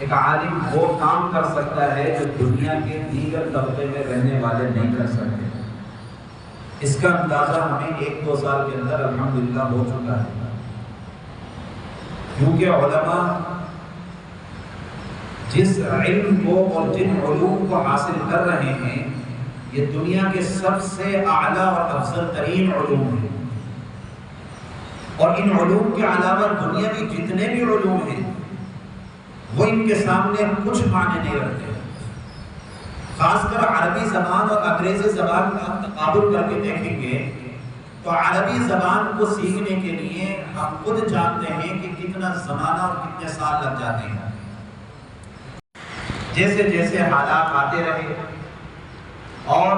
ایک عالم وہ کام کر سکتا ہے جو دنیا کے دیگر طبقے میں رہنے والے نہیں کر سکتے۔ اس کا اندازہ ہمیں 1-2 سال کے اندر الحمدللہ ہو چکا ہے، کیونکہ علماء جس علم کو اور جن علوم کو حاصل کر رہے ہیں یہ دنیا کے سب سے اعلیٰ اور افضل ترین علوم ہیں، اور ان علوم کے علاوہ دنیا میں جتنے بھی علوم ہیں وہ ان کے سامنے کچھ معنی نہیں رکھتے۔ خاص کر عربی زبان اور انگریزی زبان کا تقابل کر کے دیکھیں گے تو عربی زبان کو سیکھنے کے لیے ہم خود جانتے ہیں کہ کتنا زمانہ اور کتنے سال لگ جاتے ہیں۔ جیسے جیسے حالات آتے رہے اور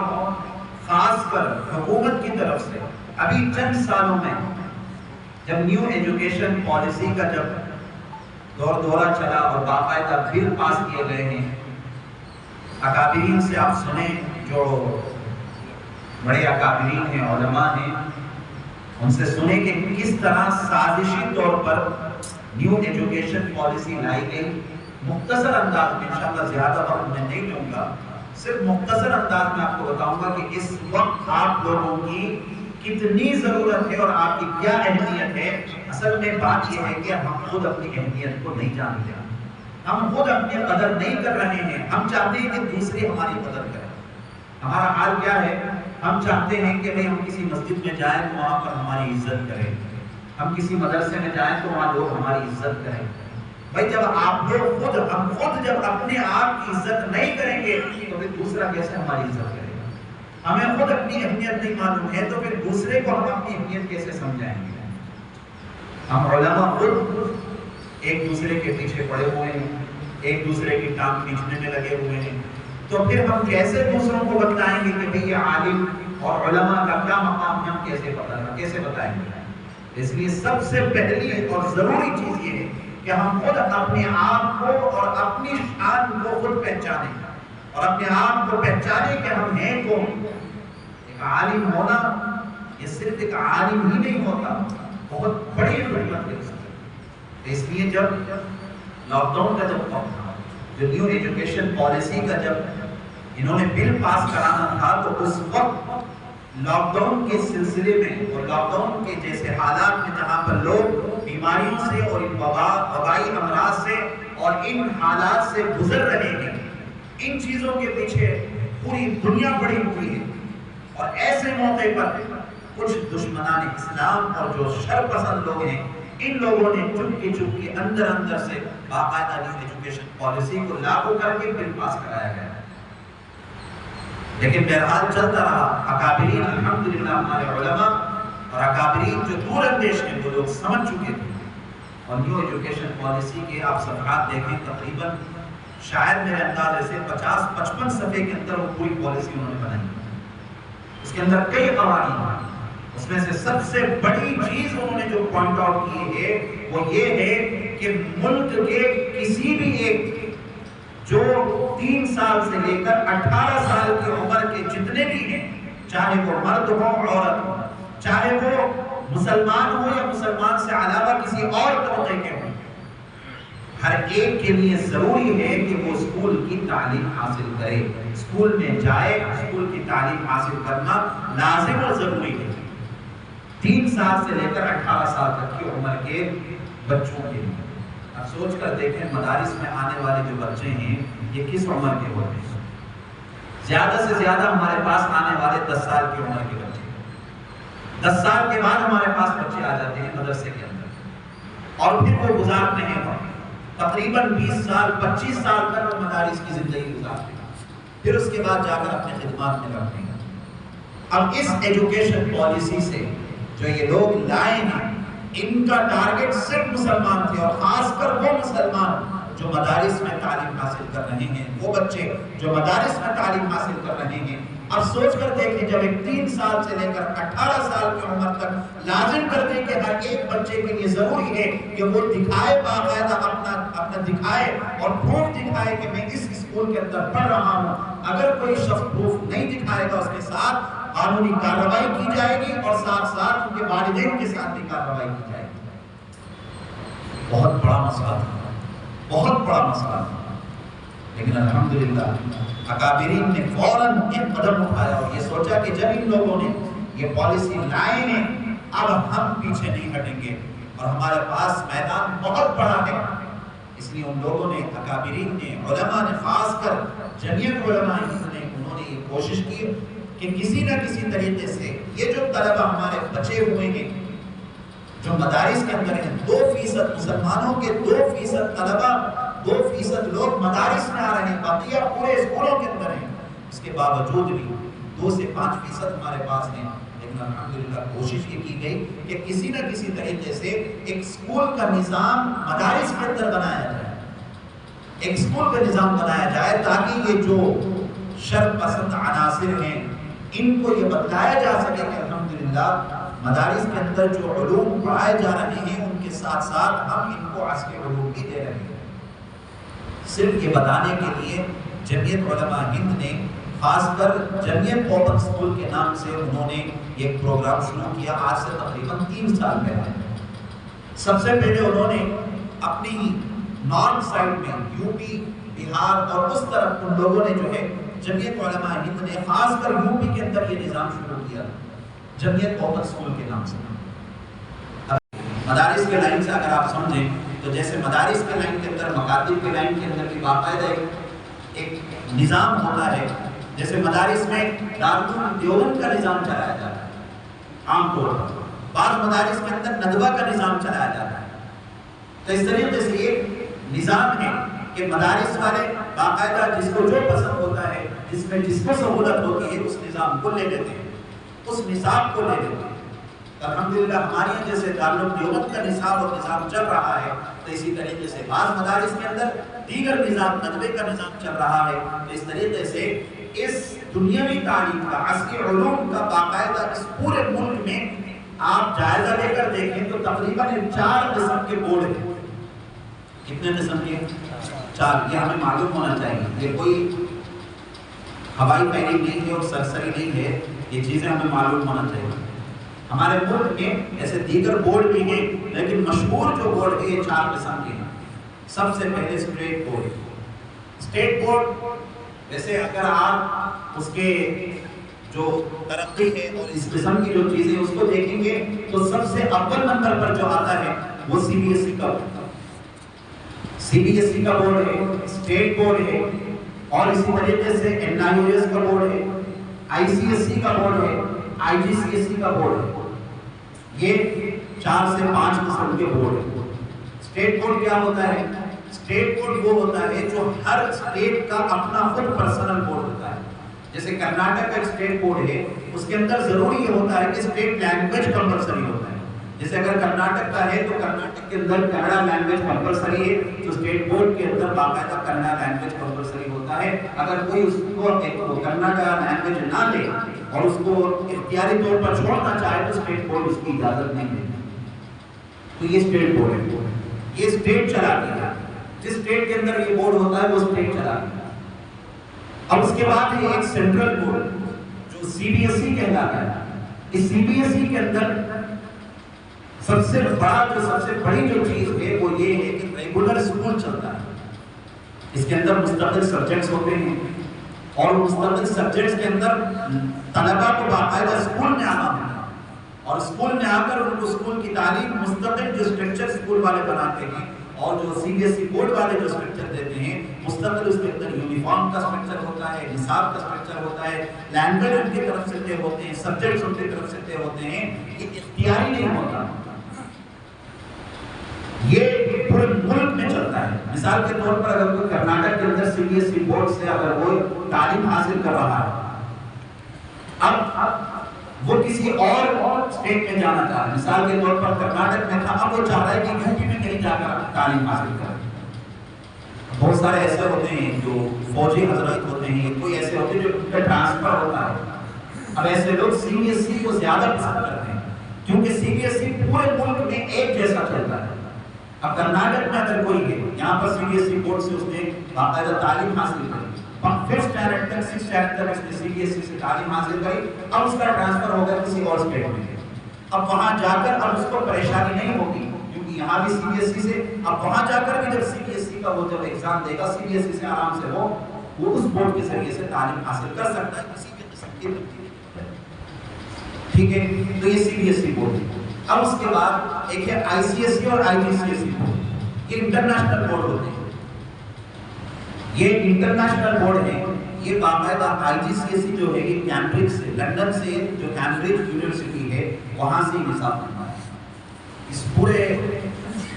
خاص کر حکومت کی طرف سے ابھی چند سالوں میں جب نیو ایجوکیشن پالیسی کا جب دورہ چلا اور باقاعدہ بل پاس کیے گئے ہیں، اکابرین سے آپ سنیں، جو بڑے اکابرین ہیں، علماء ہیں، ان سے سنیں کہ کس طرح سازشی طور پر نیو ایجوکیشن پالیسی لائی گئی۔ مختصر انداز میں، انشاءاللہ زیادہ وقت میں نہیں لوں گا، صرف مختصر انداز میں آپ کو بتاؤں گا کہ اس وقت آپ لوگوں کی کتنی ضرورت ہے اور آپ کی کیا اہمیت ہے۔ اصل میں بات یہ ہے کہ ہم خود اپنی اہمیت کو نہیں جانتے، ہم خود اپنی قدر نہیں کر رہے ہیں۔ ہم چاہتے ہیں کہ دوسرے ہماری قدر کریں۔ ہمارا حال کیا ہے؟ ہم چاہتے ہیں کہ ہم کسی مسجد میں جائیں تو وہاں پر ہماری عزت کریں، ہم کسی مدرسے میں جائیں تو وہاں لوگ ہماری عزت کریں۔ بھائی جب ہم خود جب اپنے آپ کی عزت نہیں کریں گے تو پھر دوسرا کیسے ہماری عزت کرے گا؟ ہمیں خود اپنی اہمیت نہیں معلوم ہے تو پھر دوسرے کو ہم اپنی اہمیت کیسے سمجھائیں گے؟ ہم علماء خود ایک دوسرے کے پیچھے پڑے ہوئے ہیں، ایک دوسرے کی ٹانگ کھینچنے میں لگے ہوئے ہیں، تو پھر ہم کیسے دوسروں کو بتائیں گے کہ بھئی یہ عالم اور علماء کا کیا مقام ہے، ہم کیسے بتائیں گے؟ اس لیے سب سے پہلی اور ضروری چیز یہ ہے کہ ہم خود اپنے آپ کو اور اپنی شان کو خود پہچانیں اور اپنے آپ کو پہچانیں کہ ہم ہیں کون۔ ایک عالم ہونا یہ صرف ایک عالم ہی نہیں ہوتا، بہت بڑی خدمت ہے۔ اس لیے جب لاک ڈاؤن کا جب جو نیو ایجوکیشن پالیسی کا جب انہوں نے بل پاس کرانا تھا تو اس وقت لاک ڈاؤن کے سلسلے میں اور لاک ڈاؤن کے جیسے حالات میں جہاں پر لوگ بیماریوں سے اور ان وبائی امراض سے اور ان حالات سے گزر رہے ہیں، ان چیزوں کے پیچھے پوری دنیا پڑی ہوئی ہے، اور ایسے موقع پر کچھ دشمنان اسلام اور جو شر پسند لوگ ہیں ان لوگوں نے چپ کی اندر سے باقاعدہ نیو ایجوکیشن پالیسی کو لاگو کر کے بل پاس کرایا گیا۔ لیکن بہرحال چلتا رہا۔ اکابرین الحمدللہ ہمارے علماء اور اکابرین جو دور اندیش ہیں وہ لوگ سمجھ چکے تھے، اور نیو ایجوکیشن پالیسی کے آپ صفحات دیکھیں تقریباً شاید میرے اندازے سے 50-55 صفحے کے اندر وہ پوری پالیسی انہوں نے بنائی۔ اس کے اندر کئی قوانین ہیں، اس میں سے سب سے بڑی چیز انہوں نے جو پوائنٹ آؤٹ کی ہے وہ یہ ہے کہ ملک کے کسی بھی ایک جو 3 سال سے لے کر 18 سال کی عمر کے جتنے بھی ہیں، چاہے وہ مرد ہو عورت ہو، چاہے وہ مسلمان ہو یا مسلمان سے علاوہ کسی اور طبقے کے ہوں، ہر ایک کے لیے ضروری ہے کہ وہ اسکول کی تعلیم حاصل کرے، اسکول میں جائے، اسکول کی تعلیم حاصل کرنا لازم اور ضروری ہے۔ 3 سال سے لے کر 18 سال تک کی عمر کے بچوں کے لیے۔ اب سوچ کر دیکھیں مدارس میں آنے والے جو بچے ہیں یہ کس عمر کے ہوتے ہیں؟ زیادہ سے زیادہ ہمارے پاس آنے والے 10 سال کی عمر کے بچے، 10 سال کے بعد ہمارے پاس بچے آ جاتے ہیں مدرسے کے اندر، اور پھر وہ گزارتے ہیں تقریباً 20 سال 25 سال تک وہ مدارس کی زندگی گزارتے ہیں، پھر اس کے بعد جا کر اپنے خدمات میں لگتے ہیں۔ اب اس ایجوکیشن پالیسی سے جو یہ لوگ لائے ہیں ان کا ٹارگٹ صرف مسلمان تھے، اور خاص کر وہ مسلمان جو مدارس میں تعلیم حاصل کر رہے ہیں، وہ بچے جو مدارس میں تعلیم حاصل کر رہے ہیں۔ اب سوچ کر دیکھیں جب ایک 3 سال سے لے کر 18 سال کی عمر تک لازم کر دیں کہ ہر ایک بچے کے لیے ضروری ہے کہ وہ دکھائے، باقاعدہ اپنا دکھائے اور پروف دکھائے کہ میں اس اسکول کے اندر پڑھ رہا ہوں۔ اگر کوئی شخص پروف نہیں دکھائے گا اس کے ساتھ قانونی کارروائی کی جائے گی، اور ساتھ ان کے والدین کے ساتھ بھی کارروائی کی جائے گی۔ بہت بڑا مسئلہ تھا، بہت بڑا مسئلہ تھا، لیکن الحمدللہ اکابرین نے فوراً ایک قدم اٹھایا اور یہ سوچا کہ جب ان لوگوں نے یہ پالیسی لائے ہیں اب ہم پیچھے نہیں ہٹیں گے اور ہمارے پاس میدان بہت بڑا ہے، اس لیے ان لوگوں نے اکابرین نے علماء نے خاص کر جمعیت علماء نے انہوں نے یہ کوشش کی کہ کسی نہ کسی طریقے سے یہ جو طلبہ ہمارے بچے ہوئے ہیں جو مدارس کے اندر ہیں، 2% مسلمانوں کے 2% طلبہ 2% لوگ مدارس میں آ رہے ہیں، بقیہ پورے اسکولوں کے اندر ہیں، اس کے باوجود بھی 2 سے 5% ہمارے پاس ہیں، لیکن الحمدللہ کوشش یہ کی گئی کہ کسی نہ کسی طریقے سے ایک اسکول کا نظام مدارس کے اندر بنایا جائے، ایک اسکول کا نظام بنایا جائے تاکہ یہ جو شر پسند عناصر ہیں ان کو یہ بتایا جا سکے کہ الحمدللہ مدارس کے اندر جو علوم پڑھائے جا رہے ہیں ان کے ساتھ ساتھ ہم ان کو عصری علوم بھی دے رہے ہیں۔ صرف یہ بتانے کے لیے جمعیت علماء ہند نے خاص کر جمعیت اوپن اسکول کے نام سے انہوں نے ایک پروگرام شروع کیا آج سے تقریباً 3 سال پہلے۔ سب سے پہلے انہوں نے اپنی نارتھ سائڈ میں یو پی، بہار اور اس طرف ان لوگوں نے جو ہے جمعیت علماء ہند نے خاص کر یو پی کے اندر یہ نظام شروع کیا جمعیت اوپن اسکول کے نام سے۔ مدارس کے لائن سے اگر آپ سمجھیں تو جیسے مدارس کے لائن کے اندر مکاتب کے لائن کے اندر بھی باقاعدہ ایک نظام ہوتا ہے، جیسے مدارس میں دارالعلوم دیوبند کا نظام چلایا جاتا ہے عام طور پر، بعض مدارس کے اندر ندوہ کا نظام چلایا جاتا ہے، تو اس طریقے سے ایک نظام ہے کہ مدارس والے باقاعدہ جس کو جو پسند ہوتا ہے، جس میں جس کو سہولت ہوتی ہے اس نظام کو لے لیتے ہیں، اس نصاب کو لے لیتے ہیں۔ الحمدللہ ہمارے یہاں جیسے دارالعلوم دیوبند کا نصاب اور نظام چل رہا ہے تو اسی طریقے سے بعض مدارس کے اندر دیگر نظام ندوے کا نظام چل رہا ہے، تو اس طریقے سے اس دنیاوی تعلیم کا عصری علوم کا باقاعدہ اس پورے ملک میں آپ جائزہ لے کر دیکھیں تو تقریباً 4 قسم کے بورڈ ہیں۔ کتنے قسم کے؟ 4۔ یہ ہمیں معلوم ہونا چاہیے، یہ کوئی ہوائی فائرنگ نہیں ہے اور سرسری نہیں ہے، یہ چیزیں ہمیں معلوم ہونا چاہیے۔ ہمارے ملک میں ایسے دیگر بورڈ بھی ہیں لیکن مشہور جو بورڈ ہے یہ 4 قسم کے ہیں۔ سب سے پہلے اسٹیٹ بورڈ۔ اسٹیٹ بورڈ ویسے اگر آپ اس کے جو ترقی ہے اور اس قسم کی جو چیزیں اس کو دیکھیں گے تو سب سے اول نمبر پر جو آتا ہے وہ سی بی ایس ای کا board, C B S E کا بورڈ ہے، اسٹیٹ بورڈ ہے، اور اسی طریقے سے این آئی او ایس کا بورڈ ہے، آئی سی ایس ای کا بورڈ ہے، آئی جی سی ایس ای کا بورڈ ہے۔ یہ 4 سے 5 قسم کے بورڈ ہیں۔ اسٹیٹ بورڈ کیا ہوتا ہے؟ اسٹیٹ بورڈ وہ ہوتا ہے جو ہر اسٹیٹ کا اپنا خود پرسنل بورڈ ہوتا ہے۔ جیسے کرناٹک کا اسٹیٹ بورڈ ہے، اس کے اندر ضروری یہ ہوتا ہے کہ اسٹیٹ لینگویج کمپلسری ہوتا ہے۔ جیسے اگر کرناٹک کا ہے تو کرناٹک کے اندر کنڑا لینگویج کمپلسری ہے، تو اسٹیٹ بورڈ کے اندر باقاعدہ کنڑا لینگویج کمپلسری ہوتا ہے۔ اگر کوئی اس کو کنڑا کا لینگویج نہ لے اور اس کو اختیاری طور پر چھوڑنا چاہے تو اسٹیٹ بورڈ اس کی اجازت نہیں دیتا۔ تو یہ اسٹیٹ بورڈ ہے، یہ اسٹیٹ چلاتی ہے، جس اسٹیٹ کے اندر یہ بورڈ ہوتا ہے وہ اسٹیٹ چلاتی ہے۔ اب اس کے بعد ہے ایک سینٹرل بورڈ جو سی بی ایس ای کہلاتا ہے۔ اس سی بی ایس ای کے اندر سب سے بڑی جو چیز ہے وہ یہ ہے کہ ریگولر اسکول چلتا ہے۔ اس کے اندر مستقل سبجیکٹس ہوتے ہیں اور مستقل سبجیکٹس کے اندر طلباء کو باقاعدہ اسکول میں آنا ہوتا ہے اور اسکول میں آ کر ان کو اسکول کی تعلیم مستقل جو اسٹرکچر اسکول والے بناتے ہیں اور جو C B S E board والے جو اسٹرکچر دیتے ہیں مستقل اس کے اندر یونیفارم کا اسٹرکچر ہوتا ہے، نصاب کا اسٹرکچر ہوتا ہے، لینگویج ان کی طرف سے طے ہوتے ہیں، سبجیکٹس ان کی طرف سے طے ہوتے ہیں، یہ اختیاری نہیں ہوتا، یہ پورے ملک میں چلتا ہے۔ مثال کے طور پر اگر کوئی کرناٹک کے اندر C B S E board سے اگر وہ تعلیم حاصل کر رہا ہے، اب وہ کسی اور اسٹیٹ میں جانا چاہ رہا ہے، مثال کے طور پر کرناٹک میں تھا، اب وہ چاہ رہا ہے کہ یو پی میں کہیں جا کر تعلیم حاصل کرے۔ بہت سارے ایسے ہوتے ہیں جو فوجی حضرات ہوتے ہیں، کوئی ایسے ہوتے ہیں جو ان کا ٹرانسفر ہوتا ہے۔ اب ایسے لوگ سی بی ایس ای کو زیادہ پسند کرتے ہیں کیونکہ سی بی ایس ای پورے ملک میں ایک جیسا چلتا ہے۔ اب کرناٹک میں اگر کوئی ہے یہاں پر C B S E board سے اس نے باقاعدہ تعلیم حاصل کی، 5th اسٹینڈرڈ تک 6th اسٹینڈرڈ تک اس نے سی بی ایس ای سے تعلیم حاصل کی، اب اس کا ٹرانسفر ہوگا کسی اور اسٹیٹ میں، اب وہاں جا کر اب اس کو پریشانی نہیں ہوگی کیونکہ یہاں بھی سی بی ایس ای سے، اب وہاں جا کر بھی جب سی بی ایس ای کا وہ جب ایگزام دے گا CBSE سے آرام سے وہ اس بورڈ کے ذریعے سے تعلیم حاصل کر سکتا ہے کسی بھی قسم کی تبدیلی. ٹھیک ہے، تو یہ CBSE بورڈ ہے. اب اس کے بعد ایک ہے ICSE اور IGCSE بورڈ. یہ انٹرنیشنل بورڈ ہوتے ہیں. یہ انٹرنیشنل بورڈ ہے. یہ باقاعدہ IGCSE جو ہے یہ کیمبرج سے، لندن سے، جو کیمبرج یونیورسٹی ہے وہاں سے نصاب بنتا ہے. اس پورے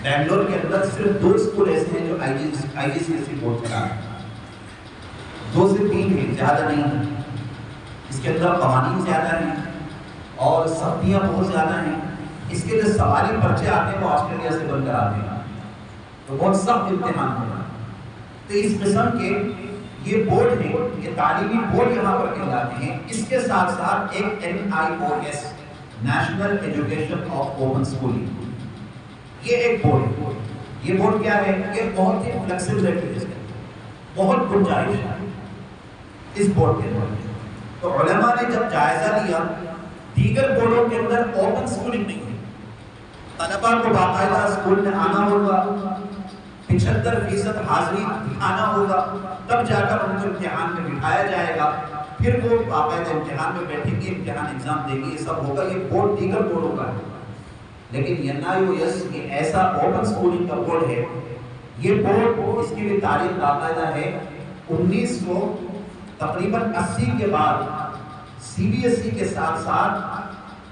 بنگلور کے اندر صرف 2 اسکول ایسے ہیں جو IGCSE بورڈ چلا رہے ہیں. 2 سے 3 ہیں، زیادہ نہیں ہیں. اس کے اندر قوانین زیادہ ہیں اور سختیاں بہت زیادہ ہیں. اس کے جو سوالی پرچے آتے ہیں وہ آسٹریلیا سے بن کر آتے ہیں، تو بہت سخت امتحان ہوگا. تو اس قسم کے یہ بورڈ ہیں، یہ تعلیمی بورڈ یہاں پر کہلاتے ہیں. اس کے ساتھ ساتھ ایک NIOS national education of open schooling, یہ ایک بورڈ ہے. یہ بورڈ کیا ہے؟ یہ بہت ہی فلیکسیبلٹی ہے، بہت گنجائش ہے اس بورڈ کے اندر. تو علماء نے جب جائزہ لیا، دیگر بورڈوں کے اندر اوپن اسکولنگ نہیں ہے. طلباء کو باقاعدہ اسکول میں آنا ہوگا، 75% حاضری دکھانا ہوگا، تب جا کر ان کو امتحان میں بٹھایا جائے گا. پھر وہ باقاعدہ امتحان میں بیٹھیں گے، امتحان ایگزام دیں گے، یہ سب ہوگا. یہ بورڈ دیگر بورڈوں کا ہے. لیکن NIOS یہ ایسا اوپن اسکولنگ کا بورڈ ہے. یہ بورڈ اس کی بھی تاریخ باقاعدہ ہے 1900 تقریباً 80 کے بعد CBSE کے ساتھ ساتھ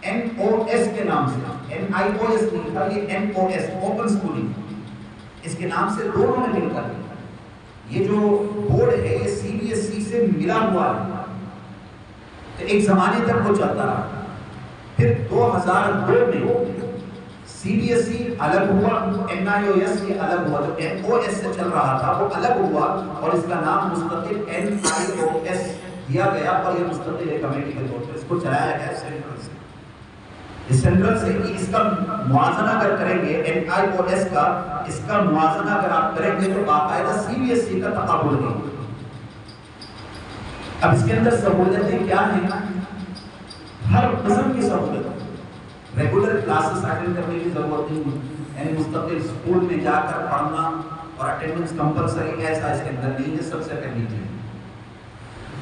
NOS کے نام سے، NIOS نہیں تھا، یہ NOS اوپن اسکولنگ، اس کے نام سے دونوں نے مل کر یہ جو بورڈ ہے یہ CBSE سے ملا ہوا ہے. تو ایک زمانے تک وہ چلتا رہا. پھر 2002 میں CBSE الگ ہوا، NIOS یہ الگ ہوا. جو NOS سے چل رہا تھا وہ الگ ہوا اور اس کا نام مستقل NIOS دیا گیا اور یہ مستقل ایک کمیٹی کے طور پر اس کو چلایا گیا سینٹرل سے. سینٹرل سے اس کا موازنہ اگر کریں گے NIOS کا، اس کا موازنہ اگر آپ کریں گے تو باقاعدہ CBSE کا تقابل نہیں. اب اس کے اندر سہولتیں کیا ہیں؟ ہر قسم کی سہولت. ریگولر کلاسز اٹینڈ کرنے کی ضرورت نہیں، یعنی مستقل اسکول میں جا کر پڑھنا اور اٹینڈنس کمپلسری ایسا اس کے اندر نہیں ہے. سب سے پہلی چیز.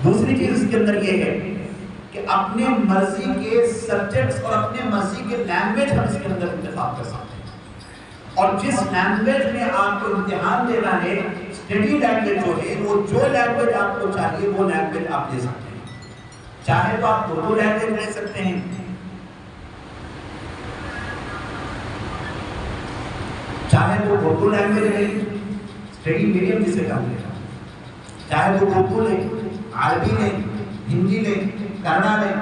دوسری چیز اس کے اندر یہ ہے کہ اپنے مرضی کے سبجیکٹس اور اپنے مرضی کے لینگویج ہم اس کے اندر انتخاب کر سکتے ہیں. اور جس لینگویج میں آپ کو امتحان دینا ہے، اسٹڈی لینگویج جو ہے، وہ جو لینگویج آپ کو چاہیے وہ لینگویج آپ دے سکتے ہیں. چاہے تو آپ اردو لینگویج لے سکتے ہیں، چاہے تو اردو لینگویج لیں، اسٹڈی میڈیم جسے کہتے ہیں، چاہے تو اردو لیں، عربی لیں، ہندی لیں، کنڑا لیں.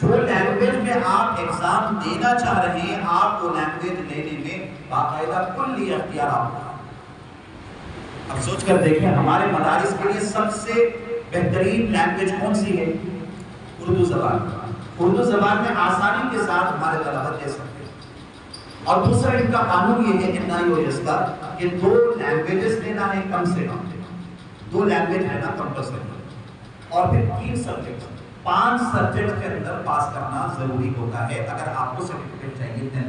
جو لینگویج میں آپ ایگزام دینا چاہ رہے ہیں آپ وہ لینگویج لینے میں باقاعدہ کلی اختیار آپ کو. اب سوچ کر دیکھیں ہمارے مدارس کے لیے سب سے بہترین لینگویج کون سی ہے؟ اردو زبان. اردو زبان میں آسانی کے ساتھ ہمارے طلبہ دے سکتے ہیں. اور دوسرا ان کا قانون یہ ہے NIOS کا کہ 2 لینگویجز لینا ہے کم سے کم، 2 لینگویج لینا کمپلسری. اور پھر 3 سبجیکٹ، 5 سبجیکٹ کے اندر پاس کرنا ضروری ہوتا ہے اگر آپ کو سرٹیفکیٹ چاہیے.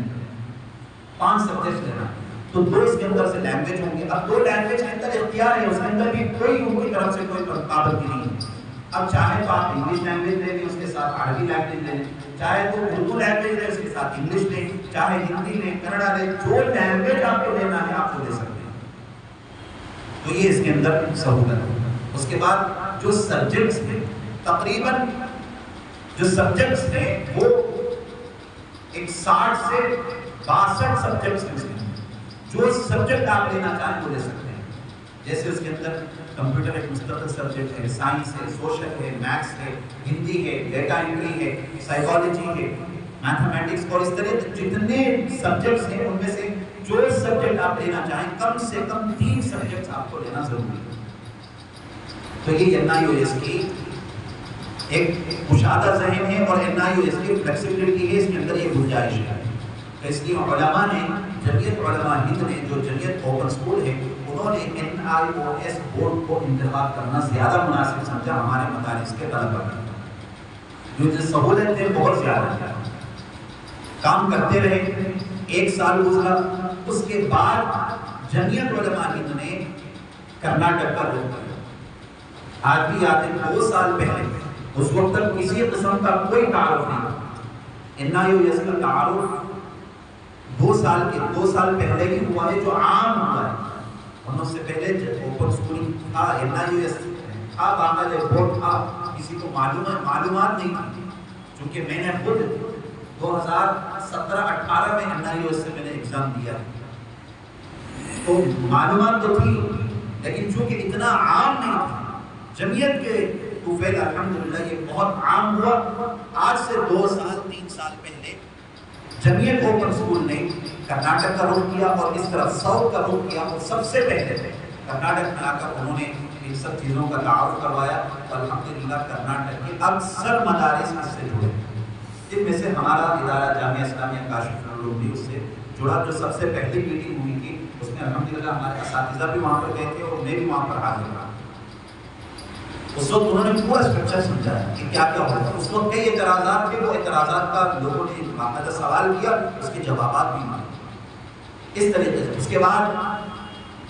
5 سبجیکٹ لینا تو 2 اس کے اندر سے لینگویج ہوں گے. اب 2 لینگویج کے اندر اختیار ہے، اس کے اندر بھی کوئی ان کی طرف سے کوئی پابندی نہیں ہے. اب چاہے تو آپ انگلش لینگویج لے لیں، اس کے ساتھ عربی لینگویج لیں، چاہے تو اردو لینگویج لیں، اس کے ساتھ انگلش لیں، چاہے ہندی لیں، کنڑا لیں، جو لینگویج آپ کو لینا ہے آپ کو لے سکتے ہیں. تو یہ اس کے اندر سہولت ہے. اس کے بعد جو سبجیکٹس ہیں، تقریباً جو سبجیکٹس ہیں وہ 60 سے 62 سبجیکٹس ہیں. جو سبجیکٹ آپ لینا چاہیں وہ لے سکتے ہیں. جیسے اس کے اندر کمپیوٹر ایک مستقل سبجیکٹ ہے، سائنس ہے، سوشل ہے، میتھس ہے، ہندی ہے، ڈیٹا انٹری ہے، سائیکالوجی ہے، میتھمیٹکس، اور اس طرح جتنے سبجیکٹس ہیں ان میں سے جو سبجیکٹ آپ لینا چاہیں کم سے کم 3 سبجیکٹس آپ کو لینا ضروری ہے. تو یہ NIOS کی ایک کشادہ ذہن ہے اور NIOS کی فلیکسیبلٹی ہے، اس کے اندر یہ گنجائش ہے. تو اس لیے علماء نے، جمعیت علماء ہند نے، جو جمعیت اوپن اسکول ہے، انہوں نے NIOS بورڈ کو انتخاب کرنا زیادہ مناسب سمجھا ہمارے مدارس کے طلباء کی. جو سہولتیں بہت زیادہ ہیں. کام کرتے رہے، 1 سال گزرا، اس کے بعد جمعیت علماء ہند نے کرناٹک کا رخ کیا. آج بھی یاد ہے 2 سال پہلے اس وقت تک کسی قسم کا کوئی تعارف نہیں. NIOS کا تعارف 2 سال پہلے ہی ہوا ہے جو عام ہوا ہے. اور اس سے پہلے اوپن اسکولنگ تھا, NIOS تھا, باقاعدہ بورڈ تھا, کسی کو معلومات نہیں تھی. چونکہ میں نے خود 2017-18 میں NIOS سے میں نے ایگزام دیا, تو معلومات تو تھی لیکن چونکہ اتنا عام نہیں تھا. جمعیت کے طفیل الحمدللہ یہ بہت عام ہوا. آج سے 2-3 سال پہلے جمعیت اوپن اسکول نے کرناٹک کا رخ کیا اور اس طرف ساؤتھ کا رخ کیا, اور سب سے پہلے کرناٹک میں آ کر انہوں نے ان سب چیزوں کا تعارف کروایا. اور الحمدللہ کرناٹک کے اکثر مدارس اس سے جڑے, جن میں سے ہمارا ادارہ جامعہ اسلامیہ کاشف العلوم بھی اس سے جڑا. جو سب سے پہلی میٹنگ ہوئی تھی اس میں الحمدللہ ہمارے اساتذہ بھی وہاں پر گئے تھے اور میں بھی وہاں پر حاضر رہا. اس وقت انہوں نے پورا اسٹرکچر سمجھایا کہ کیا کیا ہوتا ہے. اس وقت کئی اعتراضات تھے, وہ اعتراضات کا لوگوں نے باقاعدہ سوال کیا, اس کے جوابات بھی مانگے اس طریقے سے. اس کے بعد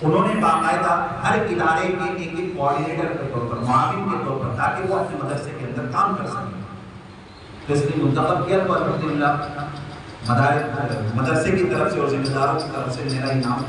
انہوں نے باقاعدہ ہر ادارے کے ایک کوآرڈینیٹر کے طور پر, معاون کے طور پر, تاکہ وہ اپنے مدرسے کے اندر کام کر سکیں, تو اس لیے منتخب کیا. تو الحمدللہ مدرسے کی طرف سے اور ذمہ داروں کی طرف سے میرا انعام